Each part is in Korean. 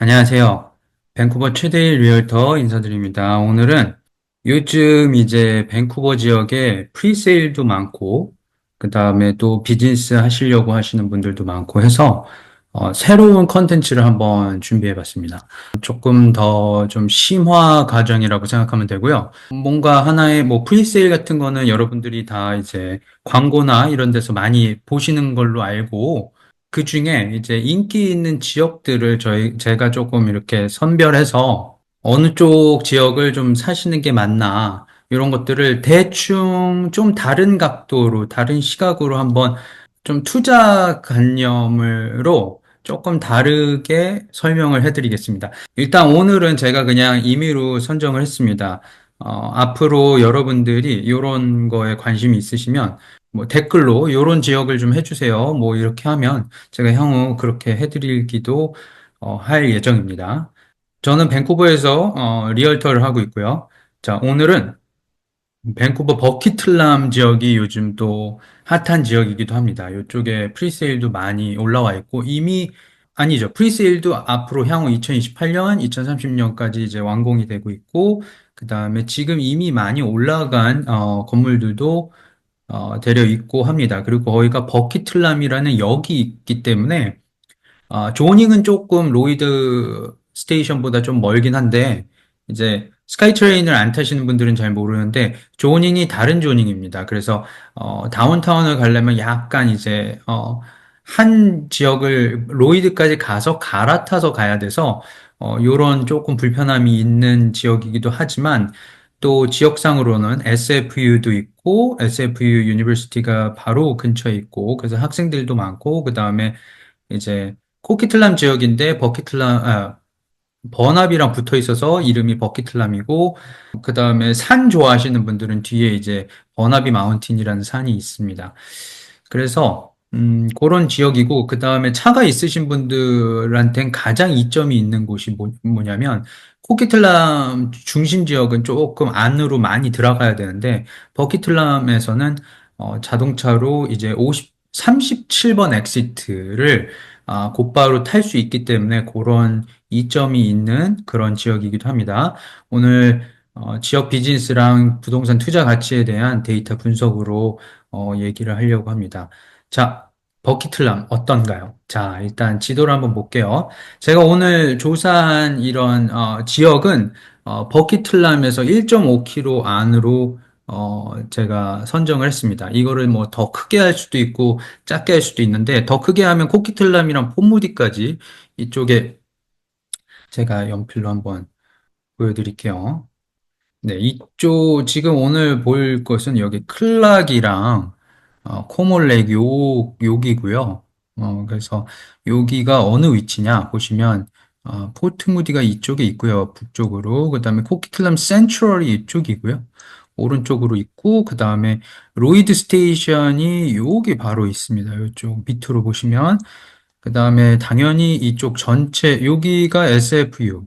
안녕하세요. 밴쿠버 최대일 리얼터 인사드립니다. 오늘은 요즘 이제 밴쿠버 지역에 프리세일도 많고, 그 다음에 또 비즈니스 하시려고 하시는 분들도 많고 해서, 새로운 컨텐츠를 한번 준비해 봤습니다. 조금 더 좀 심화 과정이라고 생각하면 되고요. 뭔가 하나의 뭐 프리세일 같은 거는 여러분들이 다 이제 광고나 이런 데서 많이 보시는 걸로 알고, 그 중에 이제 인기 있는 지역들을 제가 조금 이렇게 선별해서 어느 쪽 지역을 좀 사시는 게 맞나, 이런 것들을 대충 좀 다른 각도로, 다른 시각으로 한번 좀 투자관념으로 조금 다르게 설명을 해드리겠습니다. 일단 오늘은 제가 그냥 임의로 선정을 했습니다. 앞으로 여러분들이 이런 거에 관심이 있으시면 뭐 댓글로 이런 지역을 좀 해주세요. 뭐 이렇게 하면 제가 향후 그렇게 해드리기도 할 예정입니다. 저는 밴쿠버에서 리얼터를 하고 있고요. 자, 오늘은 밴쿠버 버키틀람 지역이 요즘 또 핫한 지역이기도 합니다. 이쪽에 프리세일도 많이 올라와 있고 이미 아니죠. 프리세일도 앞으로 향후 2028년, 2030년까지 이제 완공이 되고 있고 그 다음에 지금 이미 많이 올라간 건물들도 되려 있고 합니다. 그리고 거기가 버키틀람이라는 역이 있기 때문에 조닝은 조금 로이드 스테이션보다 좀 멀긴 한데, 이제 스카이트레인을 안 타시는 분들은 잘 모르는데, 조닝이 다른 조닝입니다. 그래서, 다운타운을 가려면 약간 이제, 한 지역을 로이드까지 가서 갈아타서 가야 돼서, 요런 조금 불편함이 있는 지역이기도 하지만, 또 지역상으로는 SFU도 있고, SFU 유니버시티가 바로 근처에 있고, 그래서 학생들도 많고, 그 다음에 이제 코키틀람 지역인데 버나비랑 붙어 있어서 이름이 버키틀람이고 그 다음에 산 좋아하시는 분들은 뒤에 이제 버나비 마운틴이라는 산이 있습니다. 그래서 그런 지역이고 그 다음에 차가 있으신 분들한텐 가장 이점이 있는 곳이 뭐냐면 코키틀람 중심 지역은 조금 안으로 많이 들어가야 되는데 버키틀람에서는 자동차로 이제 37번 엑시트를 곧바로 탈 수 있기 때문에 그런 이점이 있는 그런 지역이기도 합니다. 오늘 지역 비즈니스랑 부동산 투자 가치에 대한 데이터 분석으로 얘기를 하려고 합니다. 자, 버키틀람 어떤가요? 자, 일단 지도를 한번 볼게요. 제가 오늘 조사한 이런 지역은 버키틀람에서 1.5km 안으로 제가 선정을 했습니다. 이거를 뭐 더 크게 할 수도 있고 작게 할 수도 있는데 더 크게 하면 코키틀람이랑 폰무디까지 이쪽에 제가 연필로 한번 보여드릴게요. 네, 이쪽 지금 오늘 볼 것은 여기 클락이랑 코몰렉 여기고요. 그래서 여기가 어느 위치냐 보시면 포트무디가 이쪽에 있고요. 북쪽으로. 그다음에 코키틀람 센트럴이 이쪽이고요. 오른쪽으로 있고 그다음에 로이드 스테이션이 여기 바로 있습니다. 이쪽 밑으로 보시면 그다음에 당연히 이쪽 전체 여기가 SFU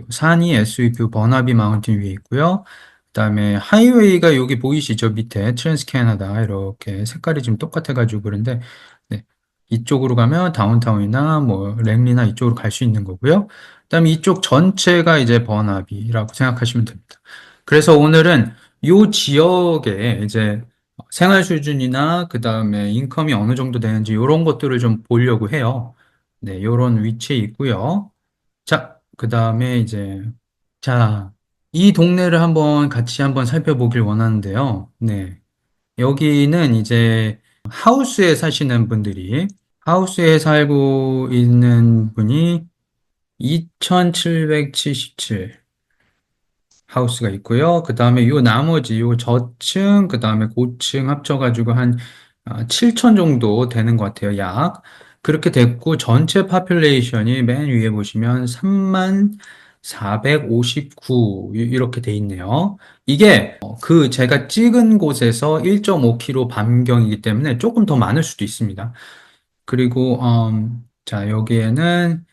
산이 SUV 버나비 마운틴 위에 있고요. 그다음에 하이웨이가 여기 보이시죠? 밑에 트랜스 캐나다 이렇게 색깔이 좀 똑같아가지고 그런데 네. 이쪽으로 가면 다운타운이나 뭐 랭리나 이쪽으로 갈 수 있는 거고요. 그다음에 이쪽 전체가 이제 버나비라고 생각하시면 됩니다. 그래서 오늘은 이 지역에 이제 생활 수준이나 그다음에 인컴이 어느 정도 되는지 이런 것들을 좀 보려고 해요. 네, 이런 위치에 있고요. 자, 그 다음에 이제, 자, 이 동네를 같이 한번 살펴보길 원하는데요. 네. 여기는 이제 하우스에 살고 있는 분이 2777 하우스가 있고요. 그 다음에 요 나머지, 요 저층, 그 다음에 고층 합쳐가지고 한 7천 정도 되는 것 같아요. 약. 그렇게 됐고, 전체 파퓰레이션이 맨 위에 보시면 3만 459 이렇게 돼 있네요. 이게 그 제가 찍은 곳에서 1.5km 반경이기 때문에 조금 더 많을 수도 있습니다. 그리고 자 여기에는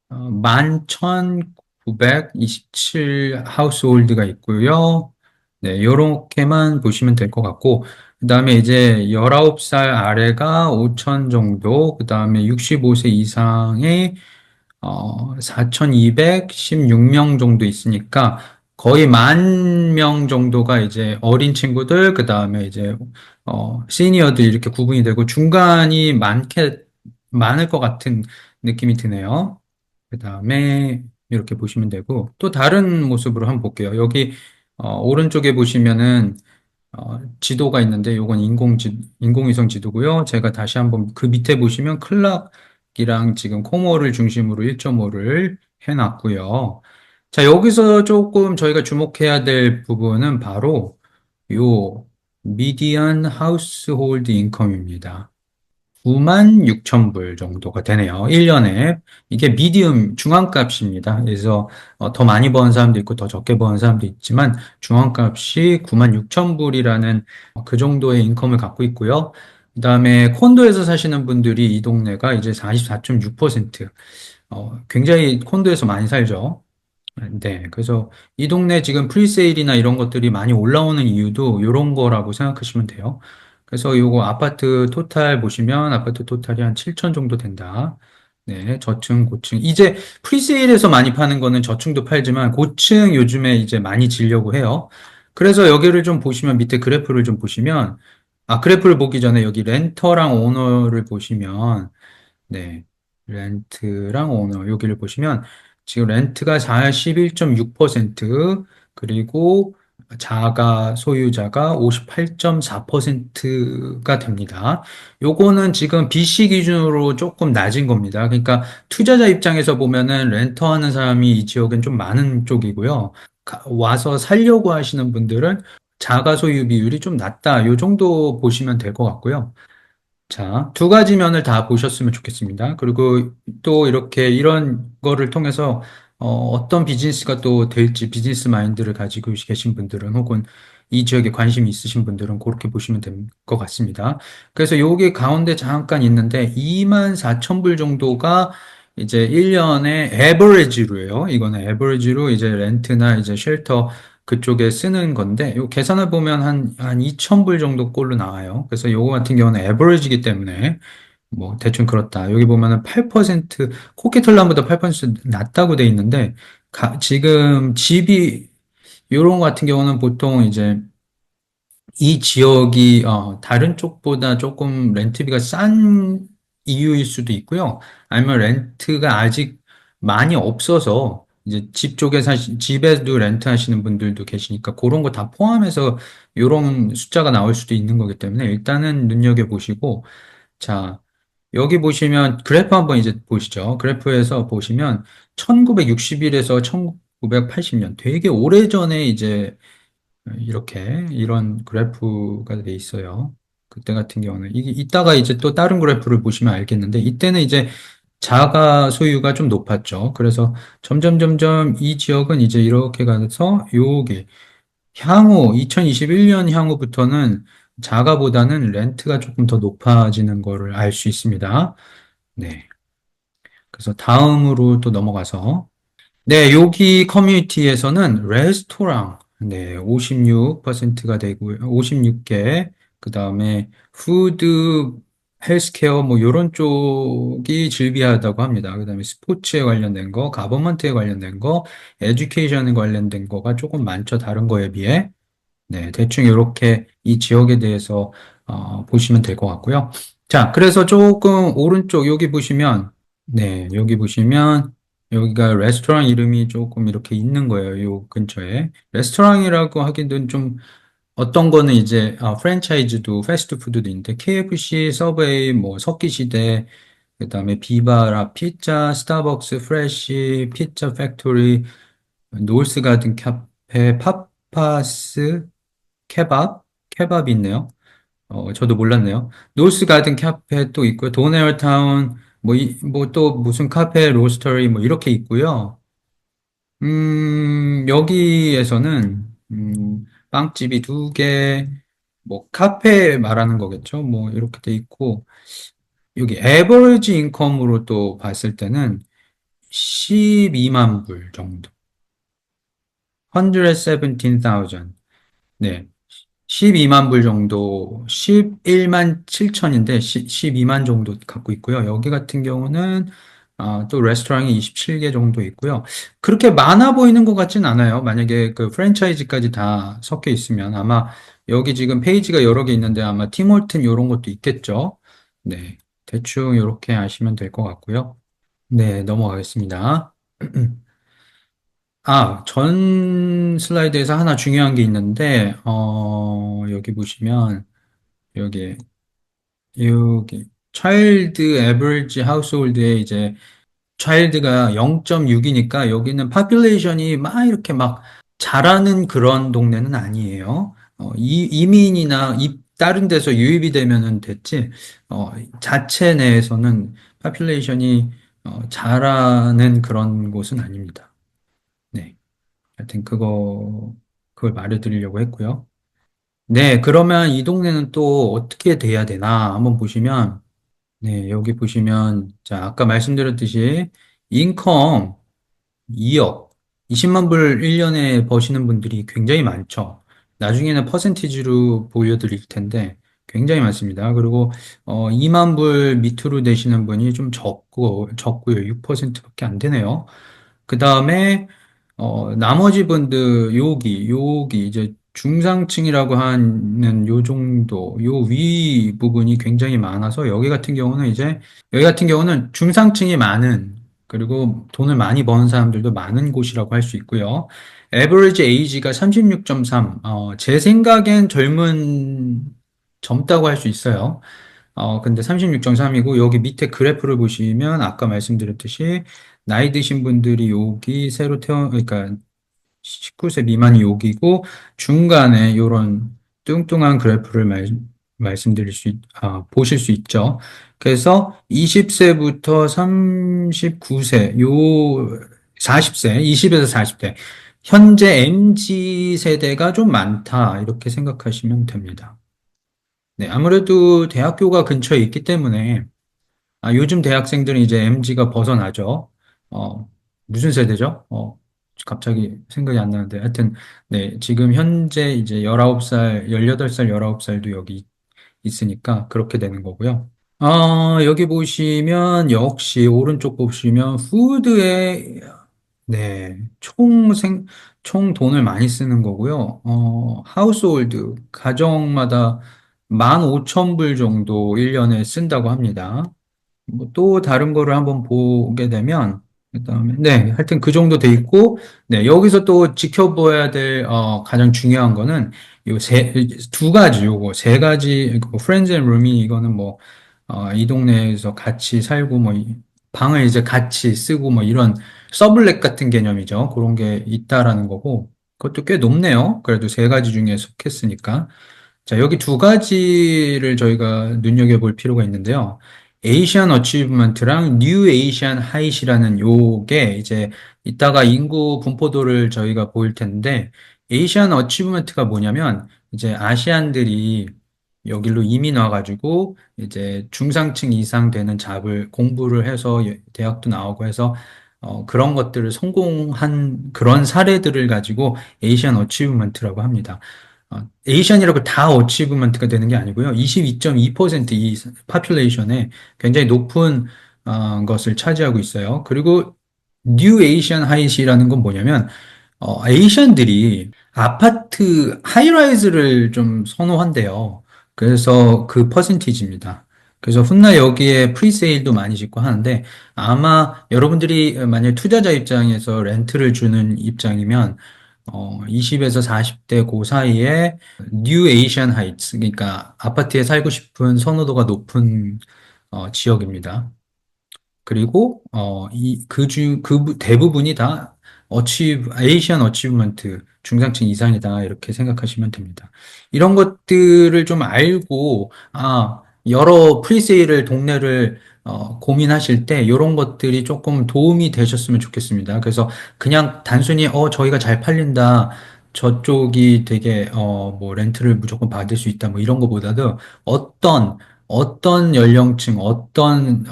11,927 하우스홀드가 있고요. 네, 요렇게만 보시면 될 것 같고, 그 다음에 이제 19살 아래가 5천 정도, 그 다음에 65세 이상의 4,216명 정도 있으니까 거의 1만 명 정도가 이제 어린 친구들, 그 다음에 이제, 시니어들 이렇게 구분이 되고 중간이 많을 것 같은 느낌이 드네요. 그 다음에 이렇게 보시면 되고 또 다른 모습으로 한번 볼게요. 여기, 오른쪽에 보시면은 지도가 있는데 요건 인공위성 지도고요. 제가 다시 한번 그 밑에 보시면 클락이랑 지금 코모를 중심으로 1.5를 해놨고요. 자, 여기서 조금 저희가 주목해야 될 부분은 바로 요 미디안 하우스홀드 인컴입니다. 9만 6천 불 정도가 되네요. 1년에. 이게 미디움 중앙값입니다. 그래서 더 많이 버는 사람도 있고 더 적게 버는 사람도 있지만 중앙값이 9만 6천 불이라는 그 정도의 인컴을 갖고 있고요. 그다음에 콘도에서 사시는 분들이 이 동네가 이제 44.6%, 굉장히 콘도에서 많이 살죠. 네, 그래서 이 동네 지금 프리세일이나 이런 것들이 많이 올라오는 이유도 이런 거라고 생각하시면 돼요. 그래서 요거 아파트 토탈 보시면 아파트 토탈이 한 7천 정도 된다. 네, 저층, 고층. 이제 프리세일에서 많이 파는 거는 저층도 팔지만 고층 요즘에 이제 많이 지려고 해요. 그래서 여기를 좀 보시면 밑에 그래프를 좀 보시면, 그래프를 보기 전에 여기 렌터랑 오너를 보시면, 네. 렌트랑 오너 여기를 보시면 지금 렌트가 41.6%, 그리고 자가 소유자가 58.4%가 됩니다. 요거는 지금 BC 기준으로 조금 낮은 겁니다. 그러니까 투자자 입장에서 보면은 렌터 하는 사람이 이 지역엔 좀 많은 쪽이고요. 와서 살려고 하시는 분들은 자가 소유 비율이 좀 낮다. 요 정도 보시면 될 것 같고요. 자, 두 가지 면을 다 보셨으면 좋겠습니다. 그리고 또 이렇게 이런 거를 통해서 떤 비즈니스가 또 될지 비즈니스 마인드를 가지고 계신 분들은 혹은 이 지역에 관심이 있으신 분들은 그렇게 보시면 될 것 같습니다. 그래서 여기 가운데 잠깐 있는데 2만 4천 불 정도가 이제 1년에 에버리지로예요. 이거는 에버리지로 이제 렌트나 이제 쉘터 그쪽에 쓰는 건데, 요 계산을 보면 한 2천 불 정도 꼴로 나와요. 그래서 요거 같은 경우는 에버리지이기 때문에, 뭐, 대충 그렇다. 여기 보면은 8%, 코키틀람보다 8% 낮다고 돼 있는데, 지금 집이, 요런 거 같은 경우는 보통 이제 이 지역이 다른 쪽보다 조금 렌트비가 싼 이유일 수도 있고요. 아니면 렌트가 아직 많이 없어서 이제 집 쪽에 집에도 렌트 하시는 분들도 계시니까 그런 거 다 포함해서 이런 숫자가 나올 수도 있는 거기 때문에 일단은 눈여겨보시고, 자, 여기 보시면 그래프 한번 이제 보시죠. 그래프에서 보시면 1960일에서 1980년 되게 오래전에 이제 이런 그래프가 돼 있어요. 그때 같은 경우는 이게 이따가 이제 또 다른 그래프를 보시면 알겠는데 이때는 이제 자가 소유가 좀 높았죠. 그래서 점점 이 지역은 이제 이렇게 가서 여기 향후 2021년 향후부터는 자가보다는 렌트가 조금 더 높아지는 거를 알 수 있습니다. 네. 그래서 다음으로 또 넘어가서 네, 여기 커뮤니티에서는 레스토랑, 네, 56%가 되고요. 56개. 그 다음에 푸드, 헬스케어, 뭐, 요런 쪽이 즐비하다고 합니다. 그 다음에 스포츠에 관련된 거, 가버먼트에 관련된 거, 에듀케이션에 관련된 거가 조금 많죠. 다른 거에 비해. 네, 대충 이렇게 이 지역에 대해서, 보시면 될 것 같고요. 자, 그래서 조금 오른쪽, 여기 보시면, 네, 여기 보시면 여기가 레스토랑 이름이 조금 이렇게 있는 거예요. 요 근처에. 레스토랑이라고 하기는 좀 어떤 거는 이제 프랜차이즈도 패스트푸드도 있는데 KFC, 서브웨이, 뭐 석기시대, 그다음에 비바라, 피자, 스타벅스, 프레시, 피자 팩토리, 노스 가든 카페, 파파스, 케밥이 있네요. 저도 몰랐네요. 노스 가든 카페 또 있고요. 도네어타운, 뭐 또 무슨 카페, 로스터리 뭐 이렇게 있고요. 여기에서는, 빵집이 두 개, 뭐 카페 말하는 거겠죠. 뭐 이렇게 돼 있고, 여기 에버리지 인컴으로 또 봤을 때는 12만 불 정도. 117,000. 네. 12만 불 정도, 11만 7천인데 12만 정도 갖고 있고요. 여기 같은 경우는 또 레스토랑이 27개 정도 있고요. 그렇게 많아 보이는 것 같진 않아요. 만약에 그 프랜차이즈까지 다 섞여 있으면 아마 여기 지금 페이지가 여러 개 있는데 아마 팀홀튼 이런 것도 있겠죠. 네. 대충 이렇게 아시면 될 것 같고요. 네, 넘어가겠습니다. 전 슬라이드에서 하나 중요한 게 있는데, 여기 보시면, 여기, 여기, 차일드 에버리지 하우스홀드에 이제, 차일드가 0.6이니까 여기는 파퓰레이션이 막 이렇게 막 자라는 그런 동네는 아니에요. 이민이나 다른 데서 유입이 되면은 됐지, 자체 내에서는 파퓰레이션이 자라는 그런 곳은 아닙니다. 네. 하여튼 그걸 말해드리려고 했고요. 네, 그러면 이 동네는 또 어떻게 돼야 되나 한번 보시면, 네, 여기 보시면, 자, 아까 말씀드렸듯이, 인컴 2억, 20만 불 1년에 버시는 분들이 굉장히 많죠. 나중에는 퍼센티지로 보여드릴 텐데, 굉장히 많습니다. 그리고, 2만 불 밑으로 되시는 분이 좀 적고요. 6%밖에 안 되네요. 그 다음에, 나머지 분들, 여기, 이제 중상층이라고 하는 요 정도, 요 위 부분이 굉장히 많아서 여기 같은 경우는 중상층이 많은, 그리고 돈을 많이 버는 사람들도 많은 곳이라고 할 수 있고요. 에버리지 에이지가 36.3, 제 생각엔 젊다고 할 수 있어요. 근데 36.3이고, 여기 밑에 그래프를 보시면, 아까 말씀드렸듯이, 나이 드신 분들이 여기 그러니까 19세 미만이 여기고, 중간에 이런 뚱뚱한 그래프를 보실 수 있죠. 그래서 20세부터 39세, 40세, 20에서 40대. 현재 MZ 세대가 좀 많다. 이렇게 생각하시면 됩니다. 네, 아무래도 대학교가 근처에 있기 때문에, 요즘 대학생들은 이제 MZ가 벗어나죠. 무슨 세대죠? 갑자기 생각이 안 나는데. 하여튼, 네, 지금 현재 이제 19살, 18살, 19살도 여기 있으니까 그렇게 되는 거고요. 여기 보시면, 역시 오른쪽 보시면, 네, 총 돈을 많이 쓰는 거고요. 하우스홀드, 가정마다 15,000불 정도 1년에 쓴다고 합니다. 뭐 또 다른 거를 한번 보게 되면, 그다음에, 네, 하여튼 그 정도 돼 있고, 네, 여기서 또 지켜봐야 될, 가장 중요한 거는, 두 가지, 요거, 세 가지, 프렌즈 앤 루미, 이거는 뭐, 이 동네에서 같이 살고, 뭐, 방을 이제 같이 쓰고, 뭐, 이런 서블렛 같은 개념이죠. 그런 게 있다라는 거고, 그것도 꽤 높네요. 그래도 세 가지 중에 속했으니까. 자, 여기 두 가지를 저희가 눈여겨볼 필요가 있는데요. 에이시안 어치브먼트랑 뉴 에이시안 하이시라는 요게 이제 이따가 인구 분포도를 저희가 보일 텐데, 에이시안 어치브먼트가 뭐냐면 이제 아시안들이 여기로 이민 와가지고 이제 중상층 이상 되는 잡을 공부를 해서 대학도 나오고 해서 그런 것들을 성공한 그런 사례들을 가지고 에이시안 어치브먼트라고 합니다. 에이션이라고 다 어치브먼트가 되는 게 아니고요. 22.2%이 파퓰레이션에 굉장히 높은 것을 차지하고 있어요. 그리고 뉴 에이션 하이시라는 건 뭐냐면 에이션들이 아파트 하이라이즈를 좀 선호한대요. 그래서 그 퍼센티지입니다. 그래서 훗날 여기에 프리세일도 많이 짓고 하는데 아마 여러분들이 만약 투자자 입장에서 렌트를 주는 입장이면 20에서 40대 그 사이에 뉴 에이시안 하이츠, 그러니까 아파트에 살고 싶은 선호도가 높은 지역입니다. 그리고 대부분이 다 에이시안 어치브먼트 중상층 이상이다 이렇게 생각하시면 됩니다. 이런 것들을 좀 알고 여러 프리세일을 동네를 고민하실 때 이런 것들이 조금 도움이 되셨으면 좋겠습니다. 그래서 그냥 단순히 저희가 잘 팔린다. 저쪽이 되게 뭐 렌트를 무조건 받을 수 있다 뭐 이런 거보다도 어떤 연령층, 어떤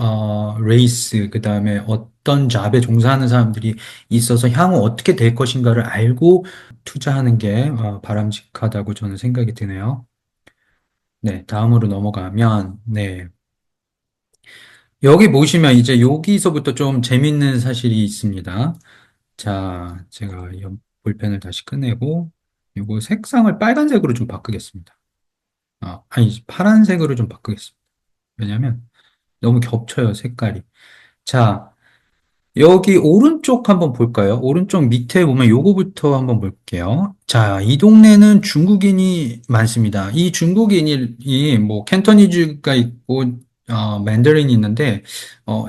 레이스, 그다음에 어떤 잡에 종사하는 사람들이 있어서 향후 어떻게 될 것인가를 알고 투자하는 게 바람직하다고 저는 생각이 드네요. 네, 다음으로 넘어가면 네. 여기 보시면 이제 여기서부터 좀 재밌는 사실이 있습니다. 자, 제가 이 볼펜을 다시 꺼내고, 이거 색상을 빨간색으로 좀 바꾸겠습니다. 아니, 파란색으로 좀 바꾸겠습니다. 왜냐면 너무 겹쳐요, 색깔이. 자, 여기 오른쪽 한번 볼까요? 오른쪽 밑에 보면 요거부터 한번 볼게요. 자, 이 동네는 중국인이 많습니다. 이 중국인이 뭐 캔터니즈가 있고 맨더린이 있는데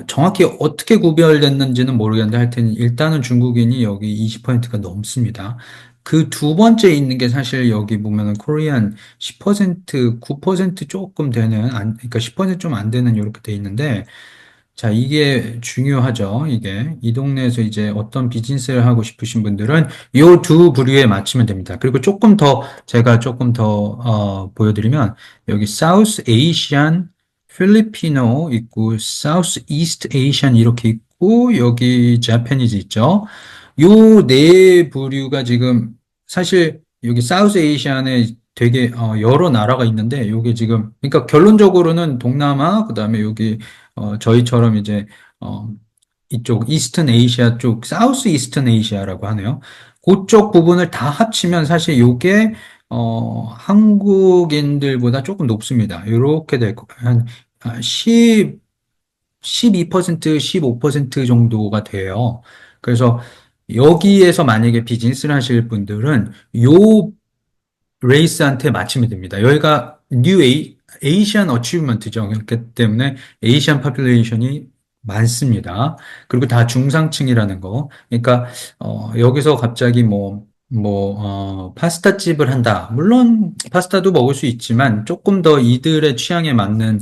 정확히 어떻게 구별됐는지는 모르겠는데 하여튼 일단은 중국인이 여기 20%가 넘습니다. 그 두 번째 있는 게 사실 여기 보면은 코리안 10%, 9% 조금 되는 그러니까 10% 좀 안 되는 이렇게 돼 있는데 자, 이게 중요하죠. 이 동네에서 이제 어떤 비즈니스를 하고 싶으신 분들은 이 두 부류에 맞추면 됩니다. 그리고 제가 조금 더, 보여드리면, 여기 사우스 에이시안, 필리피노 있고, 사우스 이스트 에이시안 이렇게 있고, 여기 자파니즈 있죠. 요 네 부류가 지금, 사실 여기 사우스 에이시안에 되게, 여러 나라가 있는데, 요게 지금, 그러니까 결론적으로는 동남아, 그 다음에 여기 저희처럼 이제, 어, 이쪽 이스턴 에이시아 쪽, 사우스 이스턴 에이시아라고 하네요. 그쪽 부분을 다 합치면 사실 요게, 한국인들보다 조금 높습니다. 이렇게 될 거, 한, 10, 12%, 15% 정도가 돼요. 그래서 여기에서 만약에 비즈니스를 하실 분들은 요 레이스한테 맞추면 됩니다. 여기가 에이시안 어치브먼트죠. 그렇기 때문에 에이시안 파퓰레이션이 많습니다. 그리고 다 중상층이라는 거. 그러니까 여기서 갑자기 파스타집을 한다. 물론 파스타도 먹을 수 있지만 조금 더 이들의 취향에 맞는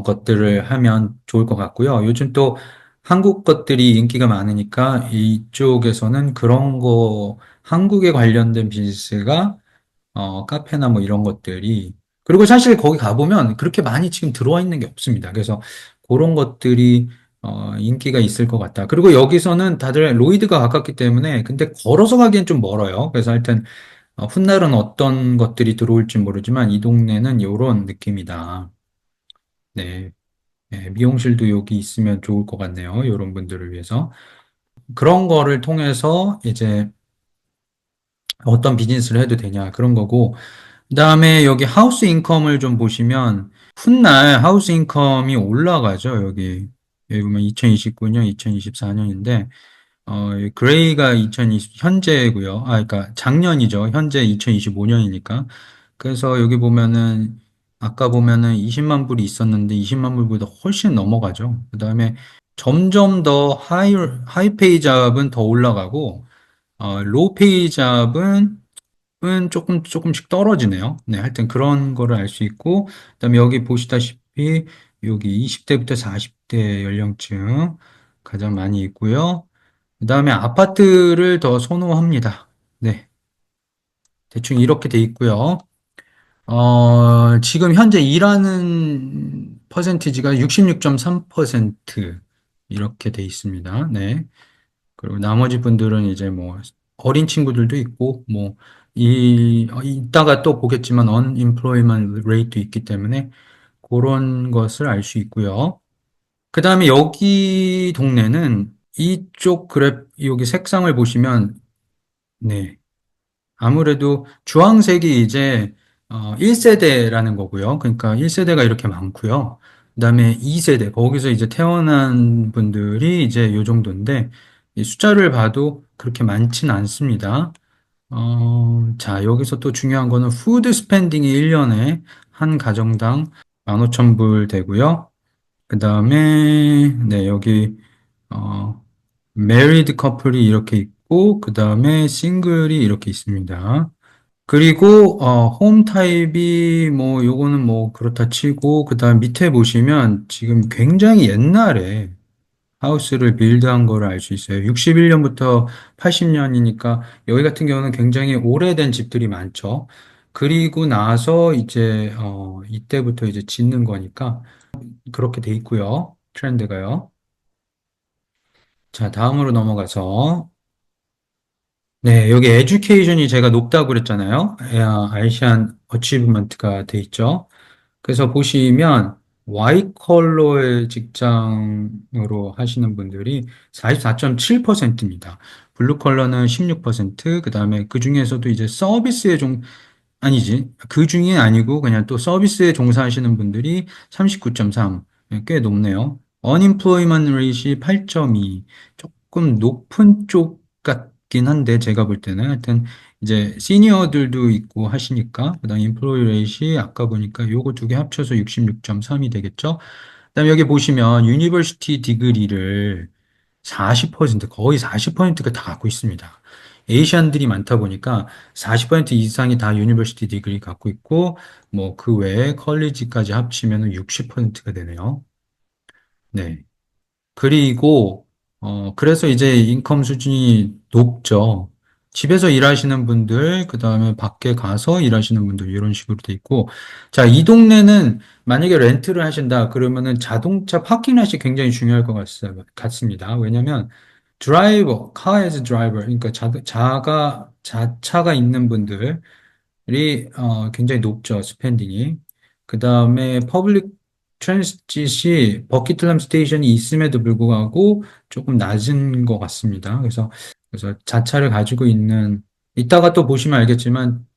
것들을 하면 좋을 것 같고요. 요즘 또 한국 것들이 인기가 많으니까 이쪽에서는 그런 거 한국에 관련된 비즈니스가 카페나 뭐 이런 것들이, 그리고 사실 거기 가보면 그렇게 많이 지금 들어와 있는 게 없습니다. 그래서 그런 것들이, 인기가 있을 것 같다. 그리고 여기서는 다들 로이드가 가깝기 때문에, 근데 걸어서 가기엔 좀 멀어요. 그래서 하여튼, 훗날은 어떤 것들이 들어올지 모르지만, 이 동네는 이런 느낌이다. 네. 네, 미용실도 여기 있으면 좋을 것 같네요. 이런 분들을 위해서. 그런 거를 통해서 이제 어떤 비즈니스를 해도 되냐, 그런 거고, 그다음에 여기 하우스 인컴을 좀 보시면 훗날 하우스 인컴이 올라가죠. 여기 보면 2029년, 2024년인데 이 그레이가 2020 현재고요. 그러니까 작년이죠. 현재 2025년이니까. 그래서 여기 보면은 아까 보면은 20만 불이 있었는데 20만 불보다 훨씬 넘어가죠. 그다음에 점점 더 하이 페이 잡은 더 올라가고 로우 페이 잡은 은 조금씩 떨어지네요. 네, 하여튼 그런 거를 알 수 있고, 그다음에 여기 보시다시피 여기 20대부터 40대 연령층 가장 많이 있고요. 그다음에 아파트를 더 선호합니다. 네, 대충 이렇게 돼 있고요. 지금 현재 일하는 퍼센티지가 66.3% 이렇게 돼 있습니다. 네. 그리고 나머지 분들은 이제 뭐 어린 친구들도 있고 뭐 이따가 또 보겠지만 unemployment rate도 있기 때문에 그런 것을 알 수 있고요. 그다음에 여기 동네는 이쪽 여기 색상을 보시면 네. 아무래도 주황색이 이제 1세대라는 거고요. 그러니까 1세대가 이렇게 많고요. 그다음에 2세대 거기서 이제 태어난 분들이 이제 요 정도인데 이 숫자를 봐도 그렇게 많지는 않습니다. 자, 여기서 또 중요한 거는 푸드 스pen딩이 1년에 한 가정당 15,000불 되고요. 그다음에 네, 여기 어 메리드 커플이 이렇게 있고 그다음에 싱글이 이렇게 있습니다. 그리고 홈 타입이 뭐 요거는 뭐 그렇다 치고 그다음 밑에 보시면 지금 굉장히 옛날에 하우스를 빌드한 거를 알 수 있어요. 61년부터 80년이니까 여기 같은 경우는 굉장히 오래된 집들이 많죠. 그리고 나서 이제 이때부터 이제 짓는 거니까 그렇게 돼 있고요. 트렌드가요. 자, 다음으로 넘어가서 네, 여기 에듀케이션이 제가 높다고 그랬잖아요. 아시안 어치브먼트가 돼 있죠. 그래서 보시면 와이 컬러의 직장으로 하시는 분들이 44.7%입니다. 블루 컬러는 16%, 그 다음에 그 중에서도 이제 서비스에 아니지. 그 중에 아니고 그냥 또 서비스에 종사하시는 분들이 39.3. 꽤 높네요. unemployment rate이 8.2. 조금 높은 쪽 같긴 한데 제가 볼 때는 하여튼 이제 시니어들도 있고 하시니까 그다음 인플로이 레이시 아까 보니까 요거 두 개 합쳐서 66.3이 되겠죠. 그다음에 여기 보시면 유니버시티 디그리를 40% 거의 40%가 다 갖고 있습니다. 에이시안들이 많다 보니까 40% 이상이 다 유니버시티 디그리 갖고 있고 뭐 그 외에 컬리지까지 합치면 60%가 되네요. 네. 그리고 그래서 이제 인컴 수준이 높죠. 집에서 일하시는 분들, 그 다음에 밖에 가서 일하시는 분들, 이런 식으로 돼 있고. 자, 이 동네는 만약에 렌트를 하신다, 그러면은 자동차 파킹랏이 굉장히 중요할 것 같습니다. 왜냐면, 드라이버, 카 as 드라이버, 그러니까 자차가 있는 분들, 굉장히 높죠, 스펜딩이. 그 다음에 퍼블릭 트랜지시 버키틀람 스테이션이 있음에도 불구하고 조금 낮은 것 같습니다. 그래서 자차를 가지고 이따가 또 보시면 알겠지만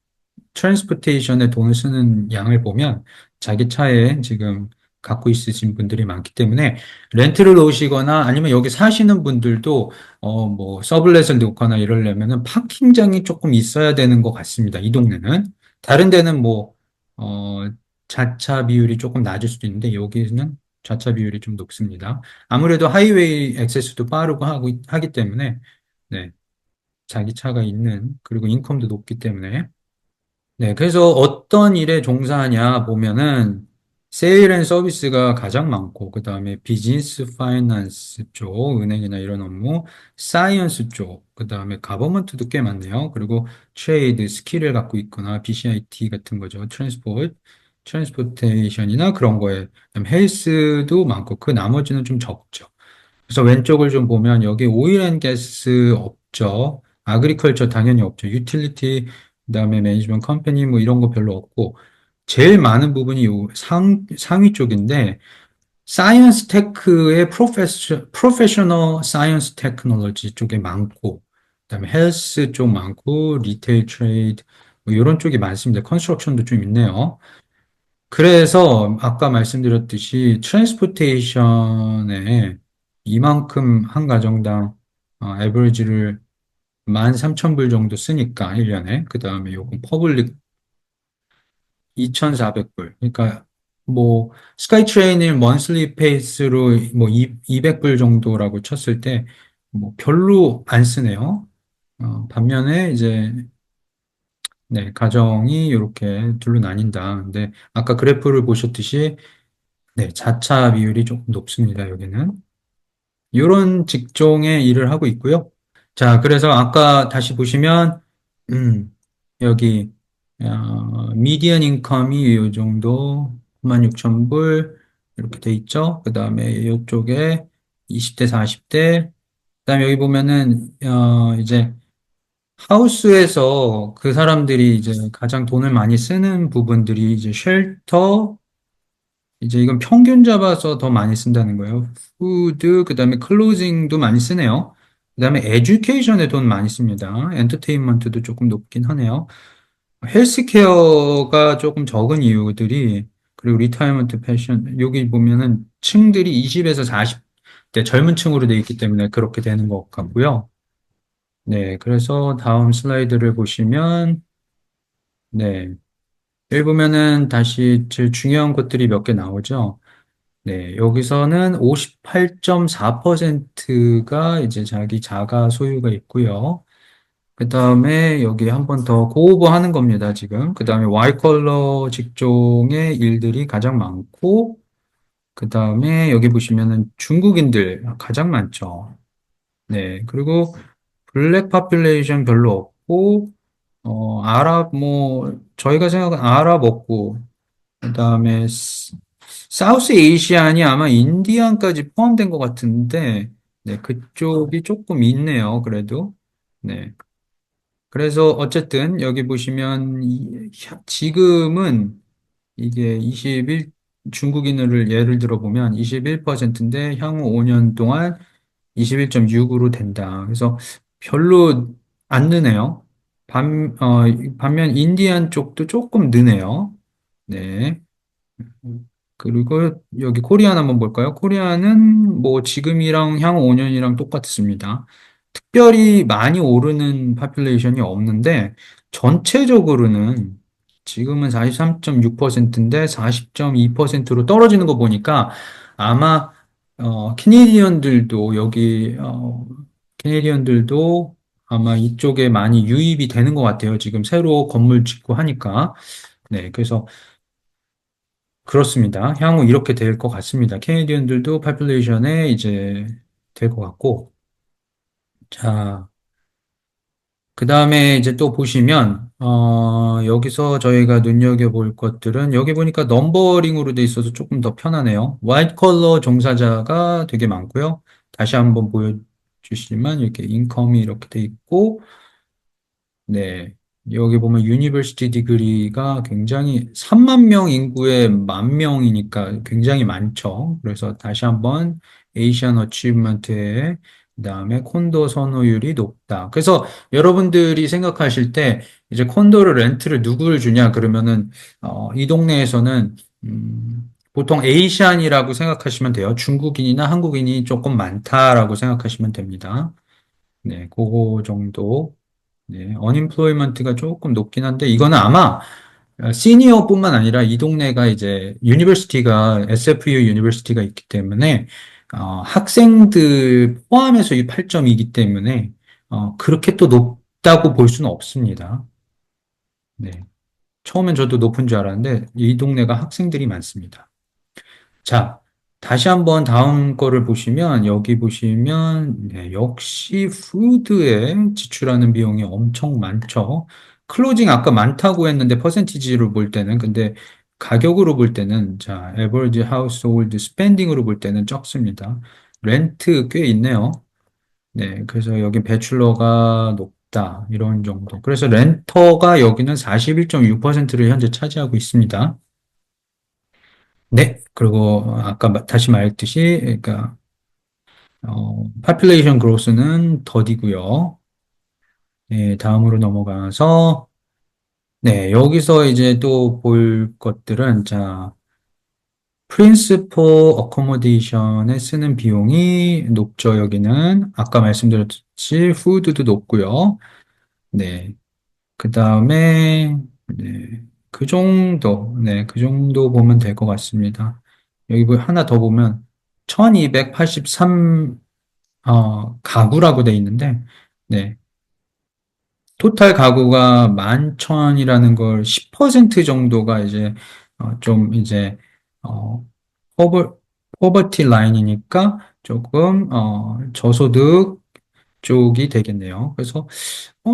트랜스포테이션에 돈을 쓰는 양을 보면 자기 차에 지금 갖고 있으신 분들이 많기 때문에 렌트를 놓으시거나 아니면 여기 사시는 분들도 뭐 서블렛을 놓거나 이러려면은 파킹장이 조금 있어야 되는 것 같습니다. 이 동네는 다른 데는 뭐 자차 비율이 조금 낮을 수도 있는데 여기는 자차 비율이 좀 높습니다. 아무래도 하이웨이 액세스도 빠르고 하기 때문에 네, 자기 차가 있는 그리고 인컴도 높기 때문에 네, 그래서 어떤 일에 종사하냐 보면은 세일 앤 서비스가 가장 많고 그다음에 비즈니스 파이낸스 쪽, 은행이나 이런 업무, 사이언스 쪽, 그다음에 가버먼트도 꽤 많네요. 그리고 트레이드, 스킬을 갖고 있거나 BCIT 같은 거죠. 트랜스포테이션이나 그런 거에 그다음에 헬스도 많고 그 나머지는 좀 적죠. 그래서 왼쪽을 좀 보면 여기 오일 앤 가스 없죠. 아그리컬처 당연히 없죠. 유틸리티, 그다음에 매니지먼트 컴퍼니 뭐 이런 거 별로 없고 제일 많은 부분이 요 상위 쪽인데 사이언스 테크의 프로페셔널 사이언스 테크놀로지 쪽에 많고 그다음에 헬스 쪽 많고 리테일 트레이드 뭐 이런 쪽이 많습니다. 컨스트럭션도 좀 있네요. 그래서 아까 말씀드렸듯이 트랜스포테이션에 이만큼 한 가정당 에버리지를 13,000불 정도 쓰니까 1년에 그 다음에 요금 퍼블릭 2,400불 그러니까 뭐 스카이트레인을 먼슬리 페이스로 뭐 200불 정도라고 쳤을 때 뭐 별로 안 쓰네요. 반면에 이제 네, 가정이 이렇게 둘로 나뉜다. 근데 아까 그래프를 보셨듯이 네, 자차 비율이 조금 높습니다, 여기는. 이런 직종의 일을 하고 있고요. 자, 그래서 아까 다시 보시면, 음, 여기, 미디언 인컴이 이 정도, 96,000불, 이렇게 돼 있죠. 그 다음에 이쪽에 20대, 40대, 그 다음에 여기 보면은, 이제, 하우스에서 그 사람들이 이제 가장 돈을 많이 쓰는 부분들이 이제 쉘터, 이제 이건 평균 잡아서 더 많이 쓴다는 거예요. 푸드, 그 다음에 클로징도 많이 쓰네요. 그 다음에 에듀케이션에 돈 많이 씁니다. 엔터테인먼트도 조금 높긴 하네요. 헬스케어가 조금 적은 이유들이, 그리고 리타이먼트 패션, 여기 보면은 층들이 20에서 40대 젊은 층으로 돼 있기 때문에 그렇게 되는 것 같고요. 네, 그래서 다음 슬라이드를 보시면, 네, 여기 보면은 다시 제일 중요한 것들이 몇 개 나오죠. 네, 여기서는 58.4%가 이제 자기 자가 소유가 있고요. 그 다음에 여기 한 번 더 고오버 하는 겁니다, 지금. 그 다음에 와이 컬러 직종의 일들이 가장 많고, 그 다음에 여기 보시면은 중국인들 가장 많죠. 네, 그리고 블랙 파퓰레이션 별로 없고, 아랍, 뭐, 저희가 생각한 아랍 없고, 그다음에 사우스 에이시안이 아마 인디안까지 포함된 것 같은데, 네, 그쪽이 조금 있네요. 그래도. 네. 그래서 어쨌든 여기 보시면 지금은 이게 중국인을 예를 들어보면 21%인데 향후 5년 동안 21.6으로 된다. 그래서 별로 안 느네요. 반면 인디안 쪽도 조금 느네요. 네. 그리고 여기 코리안 한번 볼까요? 코리안은 뭐 지금이랑 향후 5년이랑 똑같습니다. 특별히 많이 오르는 파퓰레이션이 없는데 전체적으로는 지금은 43.6%인데 40.2%로 떨어지는 거 보니까 아마 캐네디언들도 캐네디언들도 아마 이쪽에 많이 유입이 되는 것 같아요. 지금 새로 건물 짓고 하니까. 네, 그래서 그렇습니다. 향후 이렇게 될 것 같습니다. 캐네디언들도 파퓰레이션에 이제 될 것 같고. 자, 그 다음에 이제 또 보시면, 여기서 저희가 눈여겨볼 것들은, 여기 보니까 넘버링으로 돼 있어서 조금 더 편하네요. 화이트 컬러 종사자가 되게 많고요. 다시 한번 보여주시면, 이렇게 인컴이 이렇게 돼 있고, 네. 여기 보면 유니버시티 디그리가 굉장히 3만 명 인구에 1만 명이니까 굉장히 많죠. 그래서 다시 한번 에이시안 어치브먼트의 그다음에 콘도 선호율이 높다. 그래서 여러분들이 생각하실 때 이제 콘도를 렌트를 누구를 주냐 그러면은 이 동네에서는 보통 에이시안이라고 생각하시면 돼요. 중국인이나 한국인이 조금 많다라고 생각하시면 됩니다. 네, 그거 정도. 네, 어닝플로이먼트가 조금 높긴 한데 이거는 아마 시니어뿐만 아니라 이 동네가 이제 유니버시티가 SFU 유니버시티가 있기 때문에 학생들 포함해서 이 8점이기 때문에 그렇게 또 높다고 볼 수는 없습니다. 네. 처음엔 저도 높은 줄 알았는데 이 동네가 학생들이 많습니다. 자, 다시 한번 다음 거를 보시면, 여기 보시면, 네, 역시 푸드에 지출하는 비용이 엄청 많죠. 클로징 아까 많다고 했는데, 퍼센티지로 볼 때는, 근데 가격으로 볼 때는, 자, 에버리지 하우스홀드 스펜딩으로 볼 때는 적습니다. 렌트 꽤 있네요. 네, 그래서 여기 배출러가 높다. 이런 정도. 그래서 렌터가 여기는 41.6%를 현재 차지하고 있습니다. 네, 그리고 아까 다시 말했듯이, 그러니까 population growth는 더디고요. 네, 다음으로 넘어가서 네, 여기서 이제 또 볼 것들은 자, principal accommodation에 쓰는 비용이 높죠. 여기는 아까 말씀드렸듯이 food도 높고요. 네, 그 다음에 네, 그 정도 보면 될 것 같습니다. 여기 뭐 하나 더 보면 1283 가구라고 돼 있는데 네. 토탈 가구가 11,000이라는 걸 10% 정도가 이제 좀 이제 어 포버 포버티 라인이니까 조금 저소득 쪽이 되겠네요. 그래서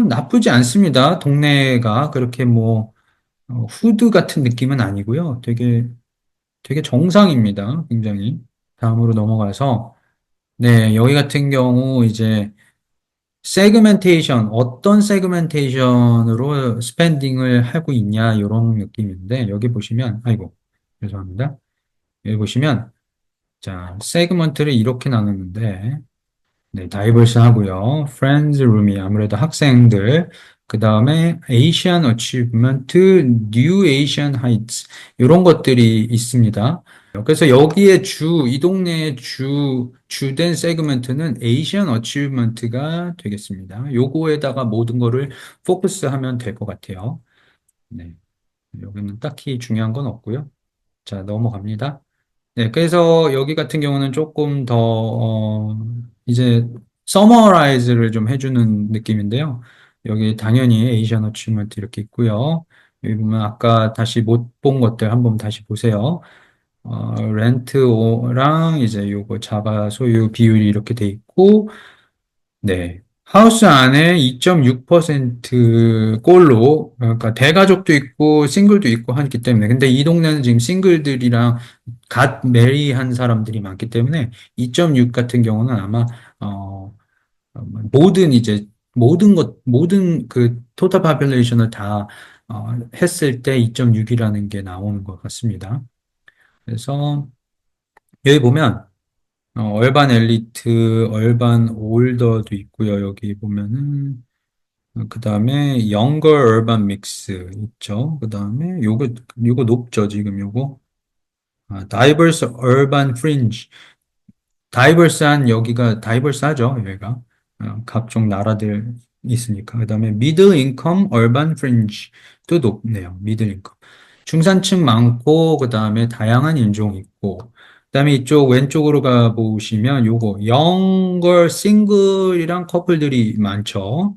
나쁘지 않습니다. 동네가 그렇게 뭐 후드 같은 느낌은 아니고요. 되게 정상입니다. 굉장히. 다음으로 넘어가서 네, 여기 같은 경우 이제 세그멘테이션, 어떤 세그멘테이션으로 스pen딩을 하고 있냐 이런 느낌인데 여기 보시면 아이고 죄송합니다. 여기 보시면 자, 세그먼트를 이렇게 나누는데 네, 다이버스 하고요. 프렌즈 룸이 아무래도 학생들, 그 다음에 에이시안 어치브먼트, 뉴 에이시안 하이츠 이런 것들이 있습니다. 그래서 여기에 이 동네의 주된 세그먼트는 에이시안 어치브먼트가 되겠습니다. 요거에다가 모든 거를 포커스하면 될 것 같아요. 네, 여기는 딱히 중요한 건 없고요. 자, 넘어갑니다. 네, 그래서 여기 같은 경우는 조금 더, 이제, 서머라이즈를 좀 해주는 느낌인데요. 여기 당연히 에이시안 어치먼트 이렇게 있고요. 여기 보면 아까 다시 못 본 것들 한번 다시 보세요. 렌트랑 이제 요거 자가 소유 비율이 이렇게 돼 있고, 네. 하우스 안에 2.6% 꼴로, 그러니까 대가족도 있고, 싱글도 있고 하기 때문에. 근데 이 동네는 지금 싱글들이랑 갓 메리한 사람들이 많기 때문에 2.6 같은 경우는 아마, 어, 모든 이제, 모든 그 토탈 파퓰레이션을 다, 했을 때 2.6이라는 게 나오는 것 같습니다. 그래서 여기 보면 얼반 엘리트, 얼반 올더도 있고요. 여기 보면은 그 다음에 영거 얼반 믹스 있죠. 그 다음에 요거 높죠. 지금 요거 다이버스 얼반 프린지. 다이버스한 여기가 다이버스하죠. 여기가 각종 나라들 있으니까. 그다음에 미들 인컴 얼반 프린지도 높네요. 미들 인컴. 중산층 많고 그다음에 다양한 인종 있고 그다음에 이쪽 왼쪽으로 가 보시면 요거 영걸 싱글이랑 커플들이 많죠.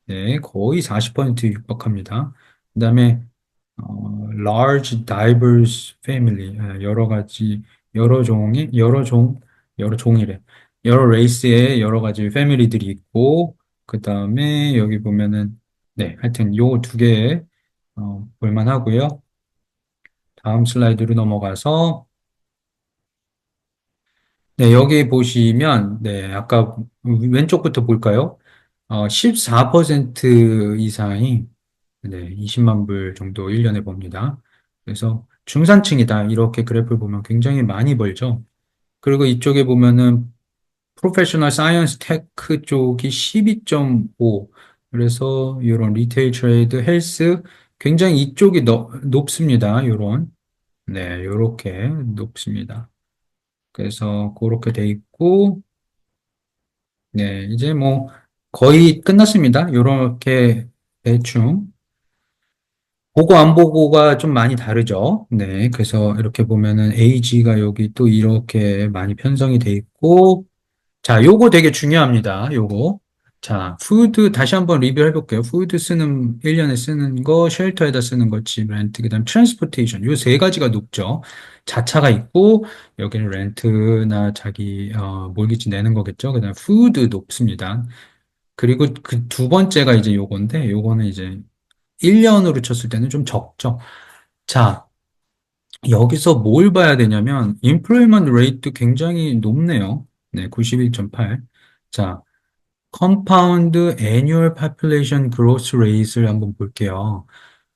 네, 거의 40% 육박합니다. 그다음에 large diverse family 여러 가지 여러 종이래 여러 레이스의 여러 가지 패밀리들이 있고 그 다음에 여기 보면은 네 하여튼 요 두 개 볼만하고요. 다음 슬라이드로 넘어가서 네 여기 보시면 네 아까 왼쪽부터 볼까요? 14% 이상이 네, 20만 불 정도 1년에 법니다. 그래서 중산층이다. 이렇게 그래프를 보면 굉장히 많이 벌죠. 그리고 이쪽에 보면은 프로페셔널 사이언스 테크 쪽이 12.5. 그래서 이런 리테일 트레이드, 헬스 굉장히 이쪽이 높습니다. 요런. 네, 요렇게 높습니다. 그래서 그렇게 돼 있고 네, 이제 뭐 거의 끝났습니다. 요렇게 대충 보고 안 보고가 좀 많이 다르죠. 네. 그래서 이렇게 보면은 AG가 여기 또 이렇게 많이 편성이 돼 있고, 자, 요거 되게 중요합니다. 요거. 자, 푸드 다시 한번 리뷰해 볼게요. 푸드 쓰는, 1년에 쓰는 거, 쉘터에다 쓰는 거, 집 렌트, 그다음 트랜스포테이션. 요 세 가지가 높죠. 자차가 있고, 여기는 렌트나 자기, 몰기지 내는 거겠죠. 그다음 푸드 높습니다. 그리고 그 두 번째가 이제 요건데, 요거는 이제 1년으로 쳤을 때는 좀 적죠. 자, 여기서 뭘 봐야 되냐면, 인플레이먼트 레이트 굉장히 높네요. 네, 91.8. 자, 컴파운드 애뉴얼 파퓰레이션 그로스 레이트를 한번 볼게요.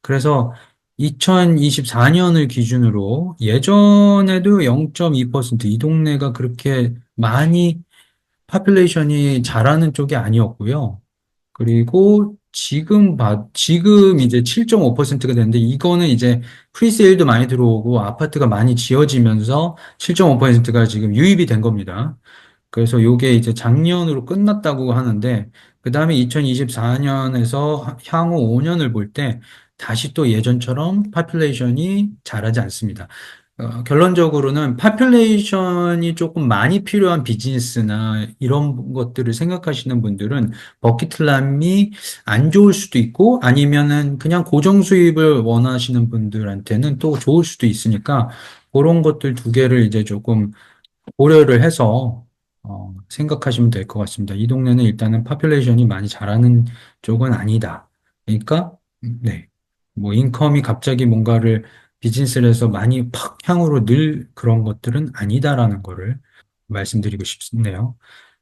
그래서 2024년을 기준으로 예전에도 0.2%, 이 동네가 그렇게 많이 파퓰레이션이 자라는 쪽이 아니었고요. 그리고 지금 이제 7.5%가 됐는데, 이거는 이제 프리세일도 많이 들어오고 아파트가 많이 지어지면서 7.5%가 지금 유입이 된 겁니다. 그래서 요게 이제 작년으로 끝났다고 하는데, 그 다음에 2024년에서 향후 5년을 볼 때 다시 또 예전처럼 파퓰레이션이 자라지 않습니다. 결론적으로는 파퓰레이션이 조금 많이 필요한 비즈니스나 이런 것들을 생각하시는 분들은 버킷람이 안 좋을 수도 있고 아니면은 그냥 고정 수입을 원하시는 분들한테는 또 좋을 수도 있으니까 그런 것들 두 개를 이제 조금 고려를 해서 생각하시면 될 것 같습니다. 이 동네는 일단은 파퓰레이션이 많이 자라는 쪽은 아니다. 그러니까 네. 뭐 인컴이 갑자기 뭔가를 비즈니스를 해서 많이 팍 향으로 늘 그런 것들은 아니다라는 거를 말씀드리고 싶네요.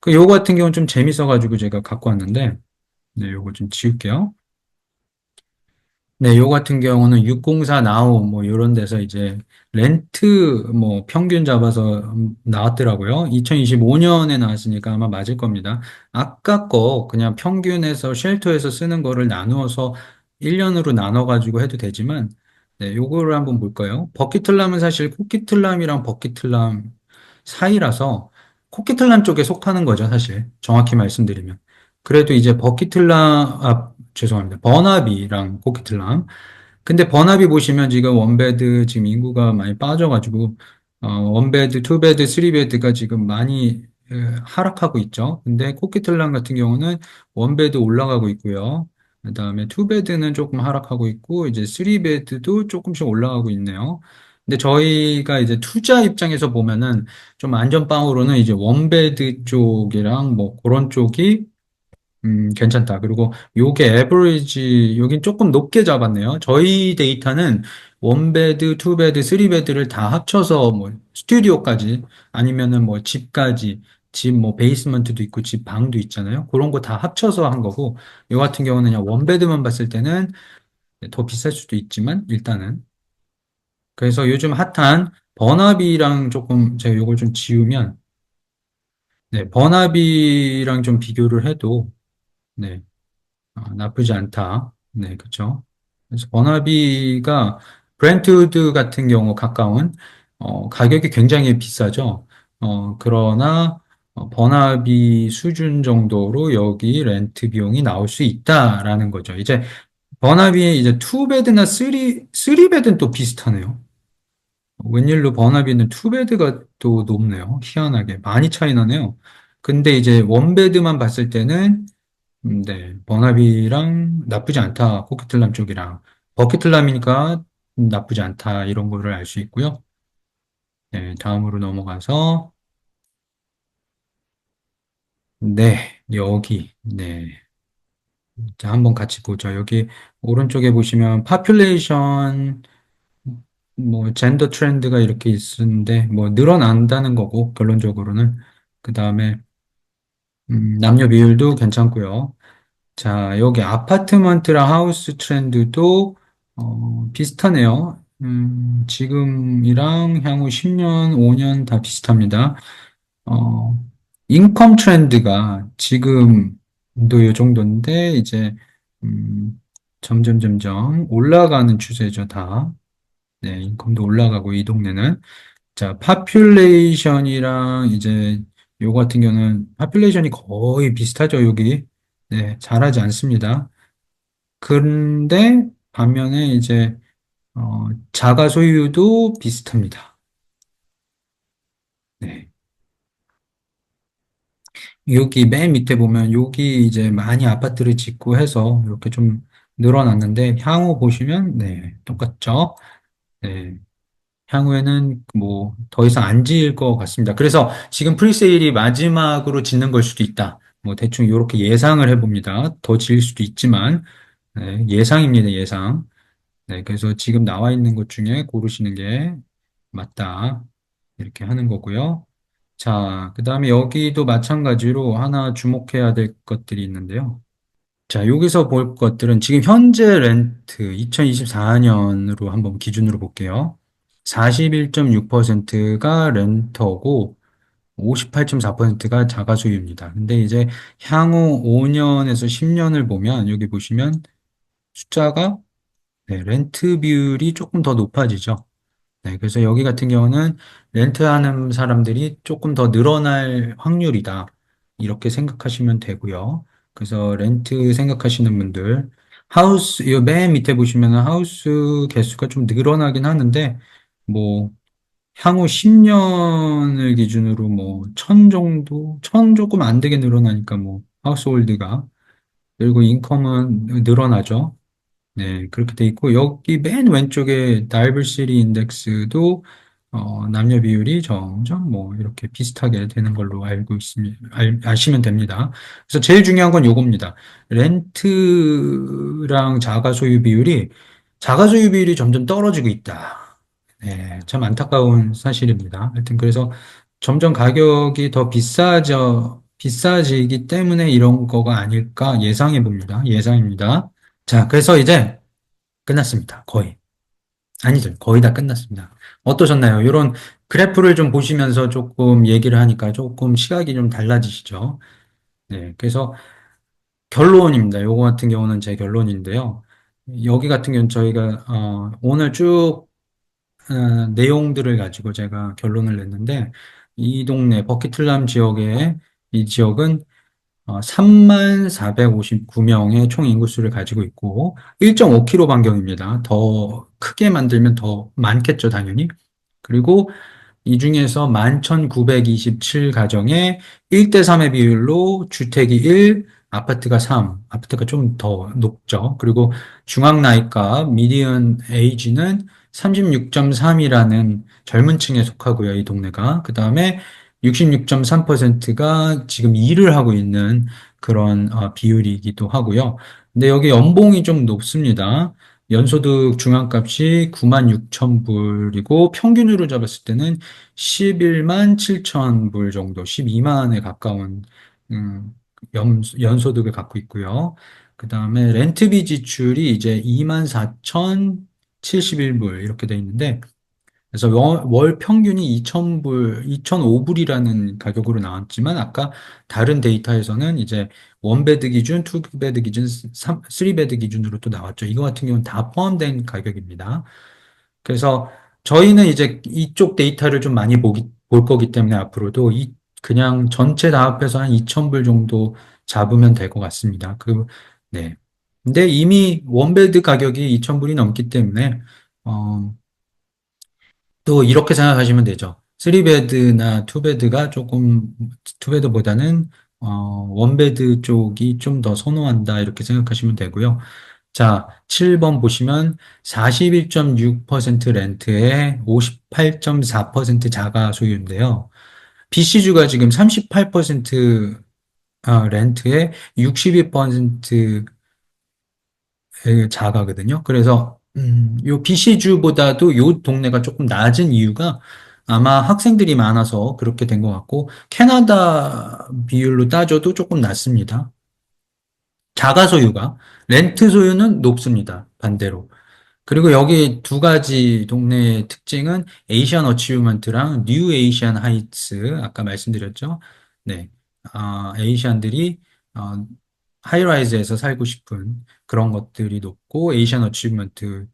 요거 같은 경우는 좀 재밌어가지고 제가 갖고 왔는데, 네, 요거 좀 지울게요. 네, 요 같은 경우는 604 나우 뭐 이런 데서 이제 렌트 뭐 평균 잡아서 나왔더라고요. 2025년에 나왔으니까 아마 맞을 겁니다. 아까 거 그냥 평균에서 쉘터에서 쓰는 거를 나누어서 1년으로 나눠 가지고 해도 되지만 네, 요거를 한번 볼까요? 버킷틀람은 사실 코키틀람이랑 버킷틀람 사이라서 코키틀람 쪽에 속하는 거죠, 사실. 정확히 말씀드리면. 그래도 이제 죄송합니다. 버나비랑 코키틀람. 근데 버나비 보시면 지금 원베드 지금 인구가 많이 빠져가지고, 원베드, 투베드, 쓰리베드가 지금 많이 하락하고 있죠. 근데 코키틀람 같은 경우는 원베드 올라가고 있고요. 그다음에 투베드는 조금 하락하고 있고, 이제 쓰리베드도 조금씩 올라가고 있네요. 근데 저희가 이제 투자 입장에서 보면은 좀 안전빵으로는 이제 원베드 쪽이랑 뭐 그런 쪽이 괜찮다. 그리고 요게 에버리지, 여긴 조금 높게 잡았네요. 저희 데이터는 원베드, 투베드, 쓰리베드를 다 합쳐서 뭐 스튜디오까지 아니면은 뭐 집까지 집 뭐 베이스먼트도 있고 집 방도 있잖아요. 그런 거 다 합쳐서 한 거고 요 같은 경우는 그냥 원베드만 봤을 때는 더 비쌀 수도 있지만 일단은 그래서 요즘 핫한 버나비랑 조금 제가 요걸 좀 지우면, 네, 버나비랑 좀 비교를 해도, 네, 나쁘지 않다. 네, 그쵸. 그래서 버나비가 브렌트우드 같은 경우 가까운, 가격이 굉장히 비싸죠. 그러나, 버나비 수준 정도로 여기 렌트 비용이 나올 수 있다라는 거죠. 이제 버나비의 이제 투베드나 쓰리베드는 또 비슷하네요. 웬일로 버나비는 투베드가 또 높네요. 희한하게. 많이 차이 나네요. 근데 이제 원베드만 봤을 때는 네, 버나비랑 나쁘지 않다. 코키틀람 쪽이랑. 버키틀람이니까 나쁘지 않다. 이런 거를 알 수 있고요. 네, 다음으로 넘어가서, 네, 여기, 네. 자, 한번 같이 보죠. 여기 오른쪽에 보시면, 파퓰레이션, 뭐, 젠더 트렌드가 이렇게 있는데, 뭐, 늘어난다는 거고, 결론적으로는. 그 다음에, 남녀 비율도 괜찮고요. 자, 여기 아파트먼트랑 하우스 트렌드도 비슷하네요. 지금이랑 향후 10년, 5년 다 비슷합니다. 어, 인컴 트렌드가 지금도 이 정도인데 이제 점점 올라가는 추세죠, 다. 네, 인컴도 올라가고 이 동네는. 자, 파퓰레이션이랑 이제 요 같은 경우는 파퓰레이션이 거의 비슷하죠, 여기. 네, 잘하지 않습니다. 그런데 반면에 이제 자가 소유도 비슷합니다. 네. 여기 맨 밑에 보면 여기 이제 많이 아파트를 짓고 해서 이렇게 좀 늘어났는데 향후 보시면 네, 똑같죠? 네. 향후에는 뭐 더 이상 안 지을 것 같습니다. 그래서 지금 프리세일이 마지막으로 짓는 걸 수도 있다. 뭐 대충 이렇게 예상을 해봅니다. 더 지을 수도 있지만 네, 예상입니다. 예상. 네, 그래서 지금 나와 있는 것 중에 고르시는 게 맞다. 이렇게 하는 거고요. 자, 그 다음에 여기도 마찬가지로 하나 주목해야 될 것들이 있는데요. 자, 여기서 볼 것들은 지금 현재 렌트 2024년으로 한번 기준으로 볼게요. 41.6%가 렌터고 58.4%가 자가 소유입니다. 근데 이제 향후 5년에서 10년을 보면 여기 보시면 숫자가 네, 렌트 비율이 조금 더 높아지죠. 네, 그래서 여기 같은 경우는 렌트하는 사람들이 조금 더 늘어날 확률이다. 이렇게 생각하시면 되고요. 그래서 렌트 생각하시는 분들, 하우스, 이 맨 밑에 보시면 하우스 개수가 좀 늘어나긴 하는데, 뭐, 향후 10년을 기준으로 뭐, 1000 정도, 1000 조금 안 되게 늘어나니까 뭐, 하우스홀드가. 그리고 인컴은 늘어나죠. 네, 그렇게 돼 있고, 여기 맨 왼쪽에 다이버시티 인덱스도, 남녀 비율이 점점 뭐, 이렇게 비슷하게 되는 걸로 알고 있습니다. 아시면 됩니다. 그래서 제일 중요한 건 요겁니다. 렌트랑 자가 소유 비율이 점점 떨어지고 있다. 네, 참 안타까운 사실입니다. 하여튼, 그래서 점점 가격이 더 비싸지기 때문에 이런 거가 아닐까 예상해 봅니다. 예상입니다. 자, 그래서 이제 끝났습니다. 거의. 아니죠. 거의 다 끝났습니다. 어떠셨나요? 이런 그래프를 좀 보시면서 조금 얘기를 하니까 조금 시각이 좀 달라지시죠? 네. 그래서 결론입니다. 요거 같은 경우는 제 결론인데요. 여기 같은 경우는 저희가, 오늘 쭉, 내용들을 가지고 제가 결론을 냈는데, 이 동네 버키틀람 지역의 이 지역은 3459명의 총 인구수를 가지고 있고 1.5km 반경입니다. 더 크게 만들면 더 많겠죠, 당연히. 그리고 이 중에서 11,927 가정의 1대 3의 비율로 주택이 1, 아파트가 3, 아파트가 좀 더 높죠. 그리고 중앙 나이가 미디언 에이지는 36.3이라는 젊은 층에 속하고요, 이 동네가. 그 다음에 66.3%가 지금 일을 하고 있는 그런 비율이기도 하고요. 근데 여기 연봉이 좀 높습니다. 연소득 중앙값이 9만 6천 불이고 평균으로 잡았을 때는 11만 7천 불 정도, 12만에 가까운 연소득을 갖고 있고요. 그 다음에 렌트비 지출이 이제 2만 4천 71불 이렇게 돼 있는데 그래서 월 평균이 2,000불, 2,005불이라는 가격으로 나왔지만 아까 다른 데이터에서는 이제 원베드 기준, 투베드 기준, 쓰리베드 기준으로 또 나왔죠. 이거 같은 경우는 다 포함된 가격입니다. 그래서 저희는 이제 이쪽 데이터를 좀 많이 볼 거기 때문에 앞으로도 그냥 전체 다 합해서 한 2,000불 정도 잡으면 될 것 같습니다. 네. 근데 이미 원베드 가격이 2,000불이 넘기 때문에, 어, 또 이렇게 생각하시면 되죠. 3베드나 투베드가 투베드보다는, 원베드 쪽이 좀 더 선호한다. 이렇게 생각하시면 되고요. 자, 7번 보시면 41.6% 렌트에 58.4% 자가 소유인데요. BC주가 지금 38% 렌트에 62% 자가거든요. 그래서 요 BC주보다도 요 동네가 조금 낮은 이유가 아마 학생들이 많아서 그렇게 된 것 같고 캐나다 비율로 따져도 조금 낮습니다. 자가 소유가 렌트 소유는 높습니다. 반대로. 그리고 여기 두 가지 동네의 특징은 에이시안 어치브먼트랑 뉴 에이시안 하이츠 아까 말씀드렸죠. 네, 에이시안들이 어, 하이라이즈에서 살고 싶은 그런 것들이 높고 에이시안 어치브먼트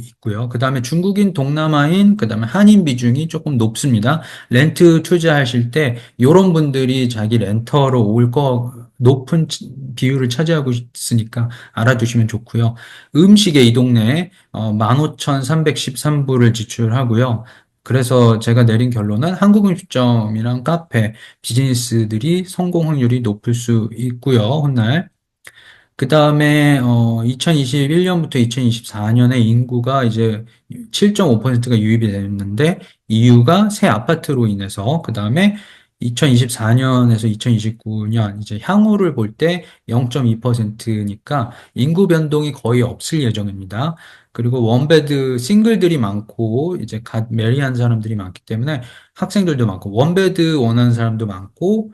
있고요. 그 다음에 중국인, 동남아인, 그 다음에 한인 비중이 조금 높습니다. 렌트 투자하실 때 이런 분들이 자기 렌터로 높은 비율을 차지하고 있으니까 알아두시면 좋고요. 음식에 이 동네에 15,313불을 지출하고요. 그래서 제가 내린 결론은 한국 음식점이랑 카페, 비즈니스들이 성공 확률이 높을 수 있고요. 훗날. 그 다음에 2021년부터 2024년에 인구가 이제 7.5%가 유입이 됐는데 이유가 새 아파트로 인해서 그 다음에 2024년에서 2029년 이제 향후를 볼 때 0.2%니까 인구 변동이 거의 없을 예정입니다. 그리고 원베드 싱글들이 많고 이제 갓 매리한 사람들이 많기 때문에 학생들도 많고 원베드 원하는 사람도 많고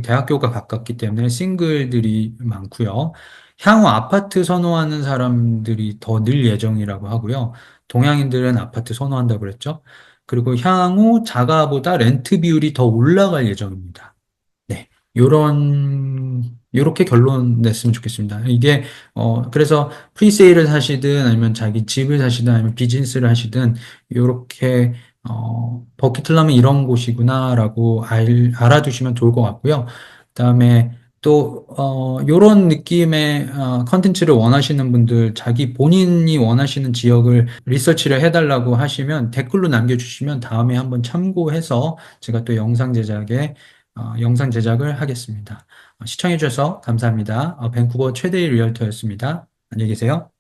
대학교가 가깝기 때문에 싱글들이 많고요. 향후 아파트 선호하는 사람들이 더 늘 예정이라고 하고요. 동양인들은 아파트 선호한다고 그랬죠. 그리고 향후 자가보다 렌트 비율이 더 올라갈 예정입니다. 네. 요렇게 결론 냈으면 좋겠습니다. 그래서 프리세일을 사시든 아니면 자기 집을 사시든 아니면 비즈니스를 하시든, 요렇게, 버킷틀라면 이런 곳이구나라고 알아두시면 좋을 것 같고요. 그다음에 또, 요런 느낌의, 컨텐츠를 원하시는 분들, 자기 본인이 원하시는 지역을 리서치를 해달라고 하시면 댓글로 남겨주시면 다음에 한번 참고해서 제가 또 영상 제작을 하겠습니다. 시청해주셔서 감사합니다. 밴쿠버 최대의 리얼터였습니다. 안녕히 계세요.